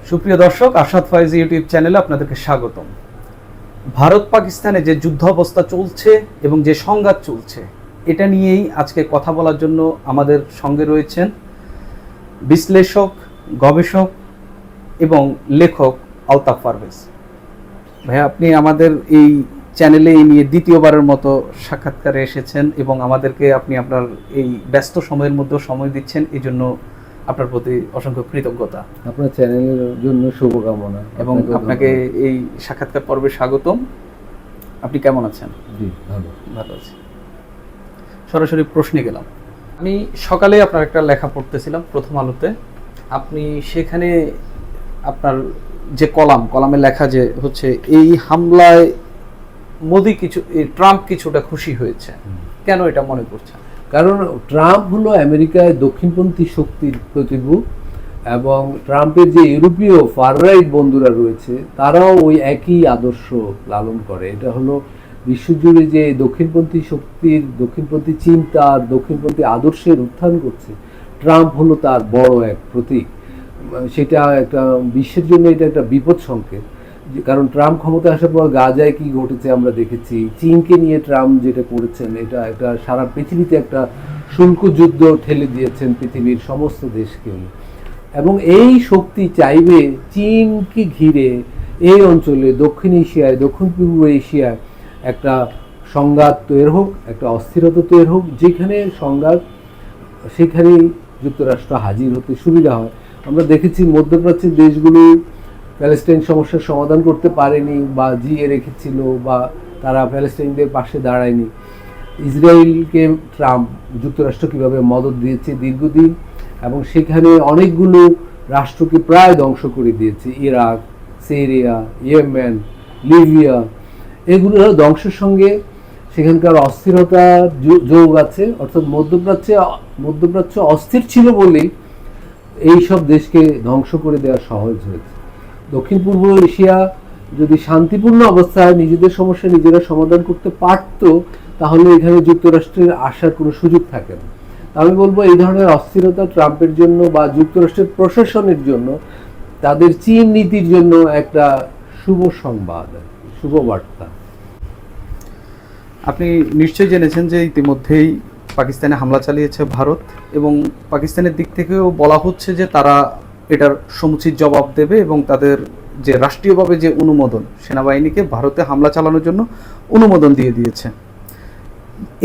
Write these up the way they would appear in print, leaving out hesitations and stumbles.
সুপ্রিয় দর্শক, আশাদ ফয়েজ ইউটিউব চ্যানেলে আপনাদেরকে স্বাগতম। ভারত পাকিস্তানে যে যুদ্ধ অবস্থা চলছে এবং যে সংঘাত চলছে, এটা নিয়েই আজকে কথা বলার জন্য আমাদের সঙ্গে রয়েছেন বিশ্লেষক, গবেষক এবং লেখক আলতাফ পারভেজ। ভাইয়া, আপনি আমাদের এই চ্যানেলে এই নিয়ে দ্বিতীয়বারের মতো সাক্ষাৎকারে এসেছেন এবং আমাদেরকে আপনি আপনার এই ব্যস্ত সময়ের মধ্যেও সময় দিচ্ছেন, এই জন্য আপনার প্রতি অসংখ্য কৃতজ্ঞতা। আপনার চ্যানেলের জন্য শুভকামনা এবং আপনাকে এই সাক্ষাৎকার পর্বে স্বাগতম। আপনি কেমন আছেন? জি, ভালো আছি। সরাসরি প্রশ্নে গেলাম। আমি সকালে আপনার একটা লেখা পড়তেছিলাম প্রথম আলোতে। আপনি সেখানে আপনার যে কলামে লেখা যে হচ্ছে এই হামলায় মোদি ট্রাম্প কিছুটা খুশি হয়েছে, কেন এটা মনে করছেন? কারণ ট্রাম্প হলো আমেরিকায় দক্ষিণপন্থী শক্তির প্রতিরূপ, এবং ট্রাম্পের যে ইউরোপীয় ফার রাইট বন্ধুরা রয়েছে তারাও ওই একই আদর্শ লালন করে। এটা হলো বিশ্বজুড়ে যে দক্ষিণপন্থী শক্তির, দক্ষিণপন্থী চিন্তার, দক্ষিণপন্থী আদর্শের উত্থান করছে, ট্রাম্প হলো তার বড় এক প্রতীক। সেটা একটা বিশ্বের জন্য এটা একটা বিপদ সংকেত, কারণ ট্রাম্প ক্ষমতায় আসার পর গাজায় কি ঘটেছে আমরা দেখেছি। চীনকে নিয়ে ট্রাম্প যেটা করেছেন, এটা একটা সারা পৃথিবীতে একটা শুল্ক যুদ্ধ ঠেলে দিয়েছেন পৃথিবীর সমস্ত দেশকে। এবং এই শক্তি চাইবে চীনকে ঘিরে এই অঞ্চলে, দক্ষিণ এশিয়ায়, দক্ষিণ পূর্ব এশিয়ায় একটা সংঘাত তৈরি হোক, একটা অস্থিরতা তৈরি হোক। যেখানে সংঘাত সেখানেই যুক্তরাষ্ট্র হাজির হতে সুবিধা হয়। আমরা দেখেছি মধ্যপ্রাচ্যের দেশগুলো প্যালেস্টাইন সমস্যার সমাধান করতে পারেনি বা জিয়ে রেখেছিল, বা তারা প্যালেস্টাইনদের পাশে দাঁড়ায়নি। ইসরায়েলকে ট্রাম্প, যুক্তরাষ্ট্র কীভাবে মদত দিয়েছে দীর্ঘদিন, এবং সেখানে অনেকগুলো রাষ্ট্রকে প্রায় ধ্বংস করে দিয়েছে। ইরাক, সিরিয়া, ইয়েমেন, লিবিয়া, এগুলো ধ্বংসের সঙ্গে সেখানকার অস্থিরতা যোগ আছে। অর্থাৎ মধ্যপ্রাচ্য অস্থির ছিল বলেই এই সব দেশকে ধ্বংস করে দেওয়া সহজ হয়েছে। দক্ষিণ পূর্ব এশিয়া যদি শান্তিপূর্ণ অবস্থায় নিজেদের সমস্যা নিজেরা সমাধান করতে পারত, তাহলে এখানে যুক্তরাষ্ট্রের আসার কোনো সুযোগ থাকে না। আমি বলবো এই ধরনের অস্থিরতা ট্রাম্পের জন্য বা যুক্তরাষ্ট্রের প্রশাসনের জন্য, তাদের চীন নীতির জন্য একটা শুভ সংবাদ, শুভ বার্তা। আপনি নিশ্চয়ই জেনেছেন যে ইতিমধ্যেই পাকিস্তানে হামলা চালিয়েছে ভারত, এবং পাকিস্তানের দিক থেকেও বলা হচ্ছে যে তারা এটার সমুচিত জবাব দেবে, এবং তাদের যে রাষ্ট্রীয়ভাবে যে অনুমোদন, সেনাবাহিনীকে ভারতে হামলা চালানোর জন্য অনুমোদন দিয়ে দিয়েছে।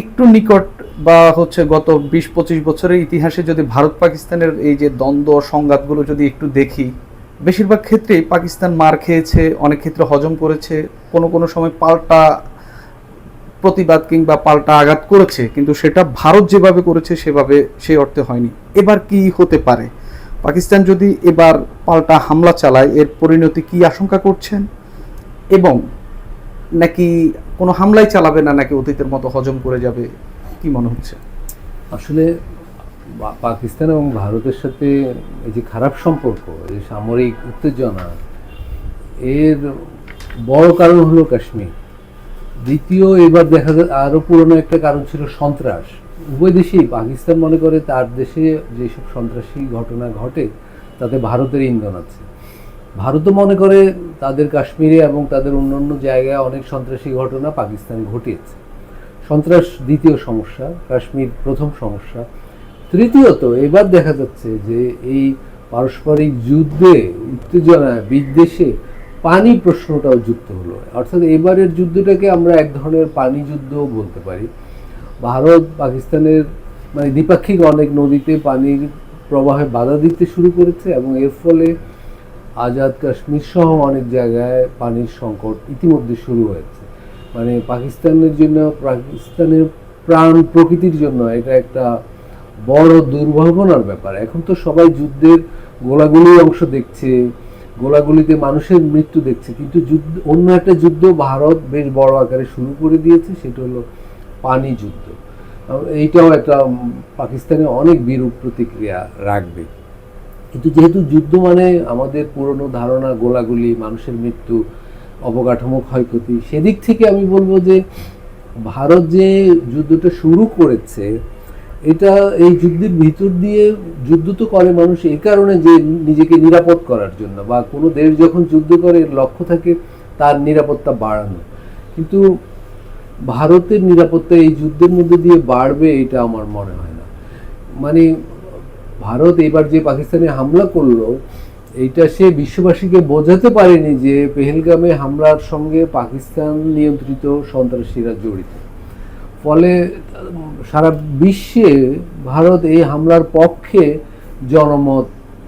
একটু নিকট বা হচ্ছে গত 20-25 বছরের ইতিহাসে যদি ভারত পাকিস্তানের এই যে দ্বন্দ্ব সংঘাতগুলো যদি একটু দেখি, বেশিরভাগ ক্ষেত্রেই পাকিস্তান মার খেয়েছে, অনেক ক্ষেত্রে হজম করেছে, কোনো সময় পাল্টা প্রতিবাদ কিংবা পাল্টা আঘাত করেছে, কিন্তু সেটা ভারত যেভাবে করেছে সেভাবে সেই অর্থে হয়নি। এবার কি হতে পারে? পাকিস্তান যদি এবার পাল্টা হামলা চালায়, এর পরিণতি কি আশঙ্কা করছেন? এবং নাকি কোনো হামলাই চালাবে না, নাকি অতীতের মতো হজম করে যাবে, কি মনে হচ্ছে? আসলে পাকিস্তান এবং ভারতের সাথে এই যে খারাপ সম্পর্ক, এই সামরিক উত্তেজনা, এর বড় কারণ হলো কাশ্মীর। দ্বিতীয়, এবার দেখা যায় আরও পুরনো একটা কারণ ছিল সন্ত্রাস। উভয় দেশেই পাকিস্তান মনে করে তার দেশে যেসব সন্ত্রাসী ঘটনা ঘটে তাতে ভারতের ইন্ধন আছে। ভারতও মনে করে তাদের কাশ্মীরে এবং তাদের অন্যান্য জায়গায় অনেক সন্ত্রাসী ঘটনা পাকিস্তান ঘটিয়েছে। সন্ত্রাস দ্বিতীয় সমস্যা, কাশ্মীর প্রথম সমস্যা। তৃতীয়ত, এবার দেখা যাচ্ছে যে এই পারস্পরিক যুদ্ধে, উত্তেজনায়, বিদ্বেষে পানি প্রশ্নটাও যুক্ত হলো। অর্থাৎ এবারের যুদ্ধটাকে আমরা এক ধরনের পানি যুদ্ধও বলতে পারি। ভারত পাকিস্তানের দ্বিপাক্ষিক অনেক নদীতে পানির প্রবাহে বাধা দিতে শুরু করেছে, এবং এর ফলে আজাদ কাশ্মীর সহ অনেক জায়গায় পানির সংকট ইতিমধ্যে শুরু হয়েছে। পাকিস্তানের জন্য, পাকিস্তানের প্রাণ প্রকৃতির জন্য এটা একটা বড় দুর্ভাবনার ব্যাপার। এখন তো সবাই যুদ্ধের গোলাগুলির অংশ দেখছে, গোলাগুলিতে মানুষের মৃত্যু দেখছে, কিন্তু অন্য একটা যুদ্ধ ভারত বেশ বড় আকারে শুরু করে দিয়েছে, সেটা হলো পানি যুদ্ধ। এইটাও একটা পাকিস্তানে অনেক বিরূপ প্রতিক্রিয়া রাখবে। কিন্তু যেহেতু যুদ্ধ মানে আমাদের পুরনো ধারণা, গোলাগুলি, মানুষের মৃত্যু, অবকাঠামো ক্ষয়ক্ষতি, সেদিক থেকে আমি বলবো যে ভারত যে যুদ্ধটা শুরু করেছে এটা এই যুদ্ধের ভিতর দিয়ে যুদ্ধ তো করে মানুষ এই কারণে যে নিজেকে নিরাপদ করার জন্য, বা কোনো দেশ যখন যুদ্ধ করে লক্ষ্য থাকে তার নিরাপত্তা বাড়ানো। কিন্তু ভারতের নিরাপত্তা এই যুদ্ধের মধ্যে দিয়ে বাড়বে এটা আমার মনে হয় না। মানে ভারত এবার যে পাকিস্তানে হামলা করলো, এইটা সে বিশ্ববাসীকে বোঝাতে পারেনি যে পেহেলগামে হামলার সঙ্গে পাকিস্তান নিয়ন্ত্রিত সন্ত্রাসীরা জড়িত। ফলে সারা বিশ্বে ভারত এই হামলার পক্ষে জনমত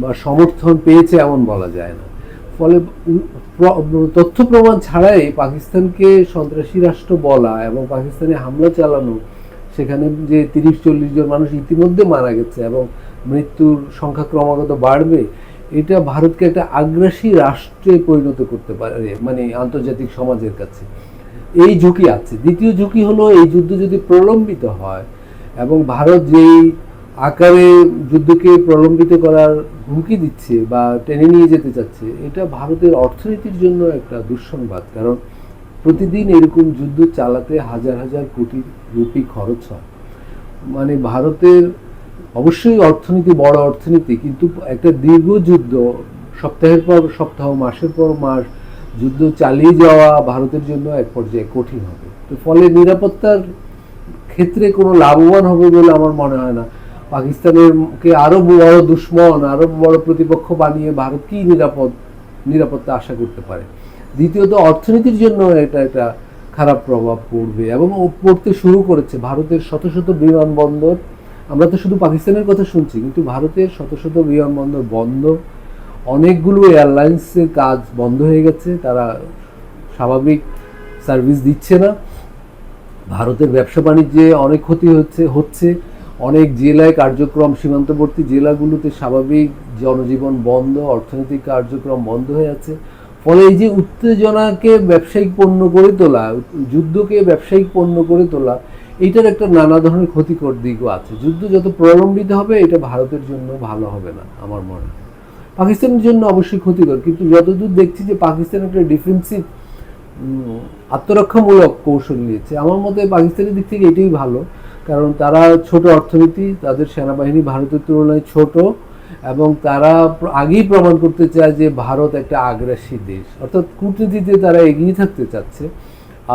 বা সমর্থন পেয়েছে এমন বলা যায় না। ফলে তথ্য প্রমাণ ছাড়াই পাকিস্তানকে সন্ত্রাসী রাষ্ট্র বলা এবং পাকিস্তানে হামলা চালানো, সেখানে যে 30-40 জন মানুষ ইতিমধ্যে মারা গেছে এবং মৃত্যুর সংখ্যা ক্রমাগত বাড়বে, এটা ভারতকে একটা আগ্রাসী রাষ্ট্রে পরিণত করতে পারে মানে আন্তর্জাতিক সমাজের কাছে। এই ঝুঁকি আছে। দ্বিতীয় ঝুঁকি হলো এই যুদ্ধ যদি প্রলম্বিত হয় এবং ভারত যেই আকারে যুদ্ধকে প্রলম্বিত করার হুমকি দিচ্ছে বা টেনে নিয়ে যেতে চাচ্ছে, এটা ভারতের অর্থনীতির জন্য একটা দুঃসংবাদ। কারণ প্রতিদিন এরকম যুদ্ধ চালাতে হাজার হাজার কোটি রুপি খরচ হয়। মানে ভারতের অবশ্যই অর্থনীতি বড় অর্থনীতি, কিন্তু একটা দীর্ঘ যুদ্ধ, সপ্তাহের পর সপ্তাহ, মাসের পর মাস যুদ্ধ চালিয়ে যাওয়া ভারতের জন্য এক পর্যায়ে কঠিন হবে। তো ফলে নিরাপত্তার ক্ষেত্রে কোনো লাভবান হবে বলে আমার মনে হয় না। পাকিস্তানেরকে আরো বড় দুশ্মন, আরো বড় প্রতিপক্ষ বানিয়ে ভারত কি নিরাপত্তা আশা করতে পারে। দ্বিতীয়ত অর্থনীতির জন্য এটা একটা খারাপ প্রভাব পড়বে এবং পড়তে শুরু করেছে। ভারতের শত শত বিমানবন্দর, আমরা তো শুধু পাকিস্তানের কথা শুনছি, কিন্তু ভারতের শত শত বিমানবন্দর বন্ধ, অনেকগুলো এয়ারলাইন্সের কাজ বন্ধ হয়ে গেছে, তারা স্বাভাবিক সার্ভিস দিচ্ছে না। ভারতের ব্যবসা বাণিজ্যে অনেক ক্ষতি হচ্ছে। অনেক জেলায় কার্যক্রম, সীমান্তবর্তী জেলাগুলোতে স্বাভাবিক জনজীবন বন্ধ, অর্থনৈতিক কার্যক্রম বন্ধ হয়ে আছে। ফলে এই যে উত্তেজনাকে ব্যবসায়িক পণ্য করে তোলা, যুদ্ধকে ব্যবসায়িক পণ্য করে তোলা, এইটার একটা নানা ধরনের ক্ষতিকর দিকও আছে। যুদ্ধ যত প্রলম্বিত হবে এটা ভারতের জন্য ভালো হবে না আমার মনে হয়। পাকিস্তানের জন্য অবশ্যই ক্ষতিকর, কিন্তু যতদূর দেখছি যে পাকিস্তান একটা ডিফেন্সিভ আত্মরক্ষামূলক কৌশল নিয়েছে, আমার মতে পাকিস্তানের দিক থেকে এটাই ভালো। কারণ তারা ছোট অর্থনীতি, তাদের সেনাবাহিনী ভারতের তুলনায় ছোট, এবং তারা আগেই প্রমাণ করতে চায় যে ভারত একটা আগ্রাসী দেশ, অর্থাৎ কূটনীতিতে তারা এগিয়ে থাকতে চাচ্ছে।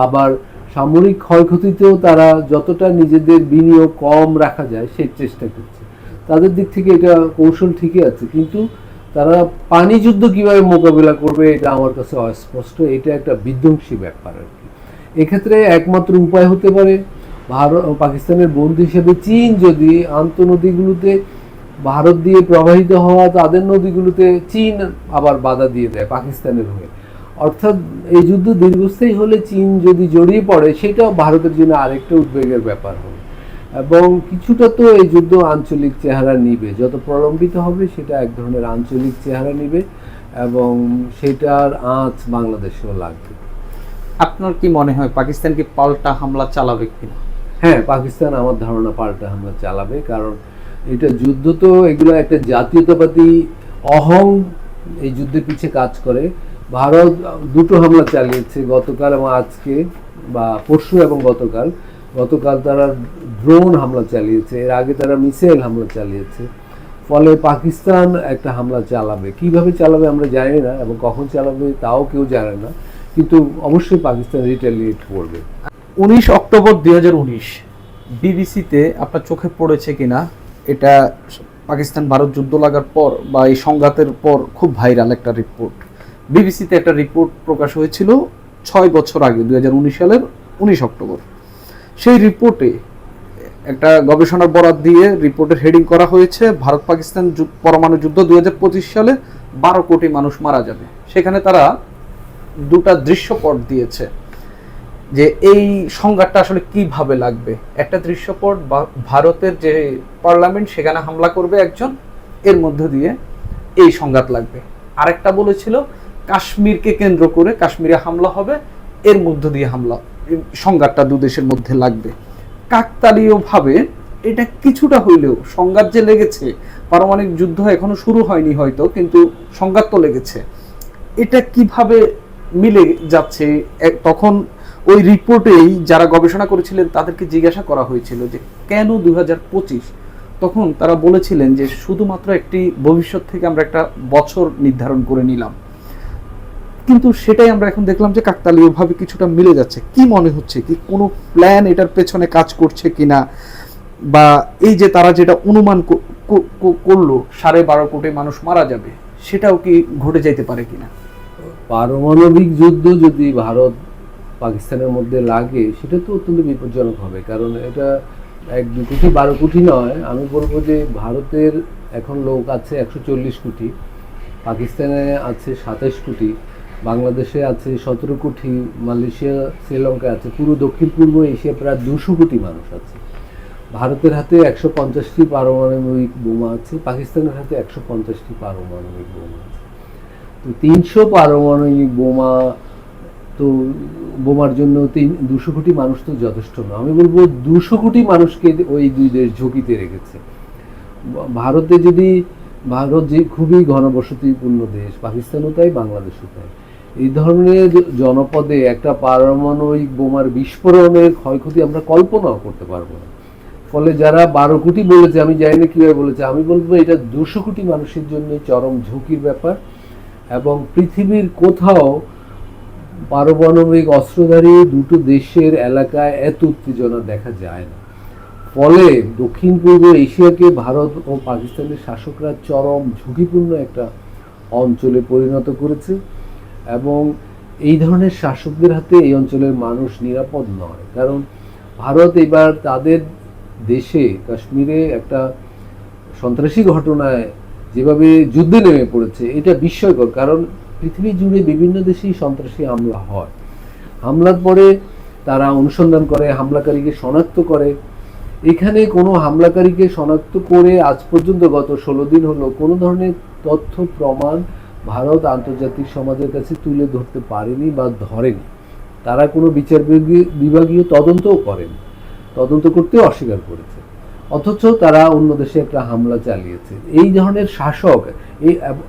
আবার সামরিক ক্ষয়ক্ষতিতেও তারা যতটা নিজেদের বিনিয়োগ কম রাখা যায় সেই চেষ্টা করছে। তাদের দিক থেকে এটা কৌশল ঠিকই আছে, কিন্তু তারা পানি যুদ্ধ কিভাবে মোকাবিলা করবে এটা আমার কাছে অস্পষ্ট। এটা একটা বিধ্বংসী ব্যাপার আর কি। এক্ষেত্রে একমাত্র উপায় হতে পারে পাকিস্তানের বন্ধু হিসেবে চীন যদি আন্তঃনদীগুলোতে ভারত দিয়ে প্রবাহিত হওয়া তাদের নদীগুলোতে চীন আবার বাধা দিয়ে দেয় পাকিস্তানের হয়ে, অর্থাৎ এই যুদ্ধ দীর্ঘস্থায়ী হলে চীন যদি জড়িয়ে পড়ে সেটাও ভারতের জন্য আরেকটা উদ্বেগের ব্যাপার হবে। এবং কিছুটা তো এই যুদ্ধ আঞ্চলিক চেহারা নিবে, যত প্রলম্বিত হবে সেটা এক ধরনের আঞ্চলিক চেহারা নিবে এবং সেটার আঁচ বাংলাদেশেও লাগবে। আপনার কি মনে হয় পাকিস্তান কি পাল্টা হামলা চালাবে কিনা? হ্যাঁ, পাকিস্তান আমার ধারণা পাল্টা হামলা চালাবে। কারণ এটা যুদ্ধ তো, এগুলো একটা জাতীয়তাবাদী অহং এই যুদ্ধের পিছিয়ে কাজ করে। ভারত দুটো হামলা চালিয়েছে গতকাল এবং আজকে, বা পরশু এবং গতকাল তারা ড্রোন হামলা চালিয়েছে, এর আগে তারা মিসাইল হামলা চালিয়েছে। ফলে পাকিস্তান একটা হামলা চালাবে, কিভাবে চালাবে আমরা জানি না, এবং কখন চালাবে তাও কেউ জানে না, কিন্তু অবশ্যই পাকিস্তান রিটেলিয়েট করবে। 19 অক্টোবর 2019 বিবিসিতে আপনার চোখে পড়েছে কিনা, এটা পাকিস্তান ভারত যুদ্ধ লাগার পর বা এই সংঘাতের পর খুব ভাইরাল একটা রিপোর্ট। বিবিসিতে একটা রিপোর্ট প্রকাশ হয়েছিল 6 বছর আগে, 2019 সালের 19 অক্টোবর। সেই রিপোর্টে একটা গবেষণার বরাত দিয়ে রিপোর্টের হেডিং করা হয়েছে ভারত পাকিস্তান পরমাণু যুদ্ধ 2025 সালে 12 কোটি মানুষ মারা যাবে। সেখানে তারা দুটা দৃশ্যপট দিয়েছে যে এই সংঘাতটা আসলে কিভাবে লাগবে। একটা দৃশ্যপট ভারতের যে পার্লামেন্ট সেখানে হামলা করবে একজন, এর মধ্য দিয়ে এই সংঘাত লাগবে। আরেকটা বলেছিল কাশ্মীরকে কেন্দ্র করে কাশ্মীরে হামলা হবে, এর মধ্য দিয়ে সংঘাতটা দু দেশের মধ্যে লাগবে। কাকতালীয়ভাবে এটা কিছুটা হইলেও সংঘাত যে লেগেছে, পারমাণবিক যুদ্ধ এখনো শুরু হয়নি হয়তো, কিন্তু সংঘাত তো লেগেছে। এটা কিভাবে মিলে যাচ্ছে? তখন ওই রিপোর্টেই যারা গবেষণা করেছিলেন তাদেরকে জিজ্ঞাসা করা হয়েছিল যে কেন 2025, তখন তারা বলেছিলেন যে শুধুমাত্র একটি ভবিষ্যৎ থেকে আমরা একটা বছর নির্ধারণ করে নিলাম। কিন্তু সেটাই আমরা এখন দেখলাম যে কাকতালীয়ভাবে কিছুটা মিলে যাচ্ছে। কি মনে হচ্ছে, কি কোনো প্ল্যান এটার পেছনে কাজ করছে কিনা, বা এই যে তারা যেটা অনুমান করলো 12.5 কোটি মানুষ মারা যাবে, সেটাও কি ঘটে যাইতে পারে কিনা? পারমাণবিক যুদ্ধ যদি ভারত পাকিস্তানের মধ্যে লাগে সেটা তো অত্যন্ত বিপজ্জনক হবে, কারণ এটা 1-2 কোটি 12 কোটি নয়, আমি বলবো যে ভারতের এখন লোক আছে 140 কোটি, পাকিস্তানে আছে 27 কোটি, বাংলাদেশে আছে 17 কোটি, মালয়েশিয়া শ্রীলঙ্কা আছে, পুরো দক্ষিণ পূর্ব এশিয়া প্রায় 200 কোটি মানুষ আছে। ভারতের হাতে 150টি পারমাণবিক বোমা আছে, পাকিস্তানের হাতে 150টি পারমাণবিক বোমা আছে। তো 300 পারমাণবিক বোমা, তো বোমার জন্য 200 কোটি মানুষ তো যথেষ্ট না। আমি বলবো 200 কোটি মানুষকে ওই দুই দেশ ঝুঁকিতে রেখেছে। ভারতে যদি, ভারত যে খুবই ঘনবসতিপূর্ণ দেশ, পাকিস্তানও তাই, বাংলাদেশও তাই, এই ধরনের জনপদে একটা পারমাণবিক বোমার বিস্ফোরণের ক্ষয়ক্ষতি আমরা কল্পনাও করতে পারবো না। ফলে যারা 12 কোটি বলেছে, আমি জানি না কীভাবে বলেছে, আমি বলবো এটা 200 কোটি মানুষের জন্য চরম ঝুঁকির ব্যাপার। এবং পৃথিবীর কোথাও পারমাণবিক অস্ত্রধারী দুটো দেশের এলাকায় এত উত্তেজনা দেখা যায় না। ফলে দক্ষিণ পূর্ব এশিয়াকে ভারত ও পাকিস্তানের শাসকরা চরম ঝুঁকিপূর্ণ একটা অঞ্চলে পরিণত করেছে, এবং এই ধরনের শাসকদের হাতে এই অঞ্চলের মানুষ নিরাপদ নয়। কারণ ভারত এবার তাদের দেশে কাশ্মীরে একটা সন্ত্রাসী ঘটনায় যেভাবে যুদ্ধে নেমে পড়েছে, এটা বিস্ময়কর। কারণ পৃথিবী জুড়ে বিভিন্ন দেশেই সন্ত্রাসী হামলা হয়, হামলার পরে তারা অনুসন্ধান করে, হামলাকারীকে শনাক্ত করে। এখানে কোনো হামলাকারীকে শনাক্ত করে আজ পর্যন্ত গত 16 দিন হলো কোনো ধরনের তথ্য প্রমাণ ভারত আন্তর্জাতিক সমাজের কাছে তুলে ধরতে পারেনি বা ধরেনি। তারা কোনো বিচার বিভাগীয় তদন্তও করেনি, তদন্ত করতেও অস্বীকার করেছে, অথচ তারা অন্য দেশে একটা হামলা চালিয়েছে। এই ধরনের শাসক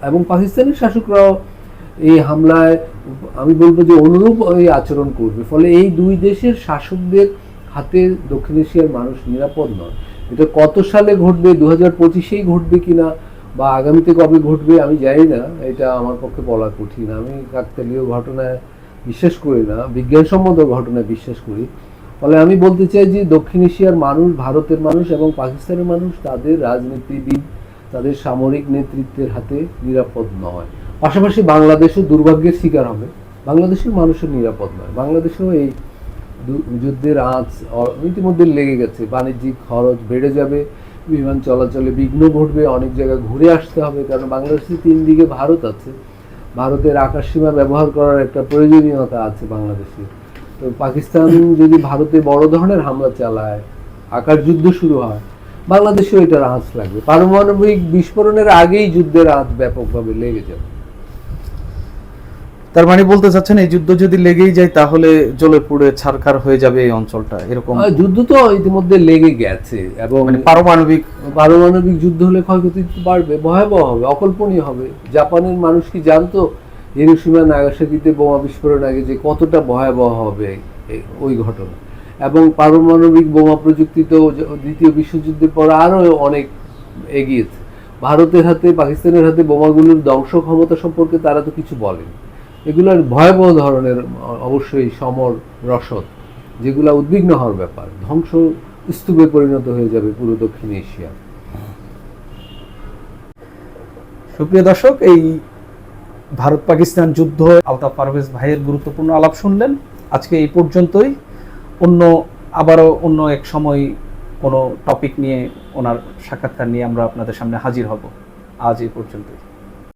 এবং পাকিস্তানের শাসকরাও এই হামলায় আমি বলবো যে অনুরূপ এই আচরণ করবে। ফলে এই দুই দেশের শাসকদের হাতে দক্ষিণ এশিয়ার মানুষ নিরাপদ নয়। এটা কত সালে ঘটবে, 2025-এই ঘটবে কিনা বা আগামীতে কবে ঘটবে আমি জানি না, এটা আমার পক্ষে বলা কঠিন। আমি কাকতালীয় ঘটনায় বিশ্বাস করি না, বিজ্ঞানসম্মত ঘটনায় বিশ্বাস করি। ফলে আমি বলতে চাই যে দক্ষিণ এশিয়ার মানুষ, ভারতের মানুষ এবং পাকিস্তানের মানুষ তাদের রাজনীতিবিদ, তাদের সামরিক নেতৃত্বের হাতে নিরাপদ নয়। পাশাপাশি বাংলাদেশও দুর্ভাগ্যের শিকার হবে, বাংলাদেশের মানুষও নিরাপদ নয়। বাংলাদেশেও এই যুদ্ধের আঁচ ইতিমধ্যে লেগে গেছে, বাণিজ্যিক খরচ বেড়ে যাবে, বিমান চলাচলে বিঘ্ন ঘটবে, অনেক জায়গায় ঘুরে আসতে হবে, কারণ বাংলাদেশের 3 দিকে ভারত আছে, ভারতের আকাশসীমা ব্যবহার করার একটা প্রয়োজনীয়তা আছে বাংলাদেশে। তো পাকিস্তান যদি ভারতে বড় ধরনের হামলা চালায়, আকাশ যুদ্ধ শুরু হয়, বাংলাদেশেও এটার আঁচ লাগবে। পারমাণবিক বিস্ফোরণের আগেই যুদ্ধের আঁচ ব্যাপকভাবে লেগে যাবে। তার মানে বলতে চাচ্ছেন এই যুদ্ধ যদি লেগেই যায় তাহলে জ্বলে পুড়ে ছারখার হয়ে যাবে এই অঞ্চলটা, এরকম? যুদ্ধ তো ইতিমধ্যে লেগে গেছে, এবং পারমাণবিক যুদ্ধ হলে ক্ষয়ক্ষতি বাড়বে, ভয়াবহ হবে, অকল্পনীয় হবে। জাপানের মানুষ কি জানতো হিরোশিমা নাগাসাকিতে বোমা বিস্ফোরণ আগে যে কতটা ভয়াবহ হবে ওই ঘটনা? এবং পারমাণবিক বোমা প্রযুক্তি তো দ্বিতীয় বিশ্বযুদ্ধের পর আরও অনেক এগিয়েছে। ভারতের হাতে, পাকিস্তানের হাতে বোমাগুলোর ধ্বংস ক্ষমতা সম্পর্কে তারা তো কিছু বলেনি। এগুলোর ভয়াবহ ধরনের অবশ্যই সমর রসদ, যেগুলো উদ্বিগ্ন হওয়ার ব্যাপার, ধ্বংস স্তূপে পরিণত হয়ে যাবে পুরো দক্ষিণ এশিয়া। সুপ্রিয় দর্শক, এই ভারত পাকিস্তান যুদ্ধ আলতাফ পারভেজ ভাইয়ের গুরুত্বপূর্ণ আলাপ শুনলেন। আজকে এই পর্যন্তই। আবারও অন্য এক সময় কোনো টপিক নিয়ে, ওনার সাক্ষাৎকার নিয়ে আমরা আপনাদের সামনে হাজির হব। আজ এই পর্যন্তই।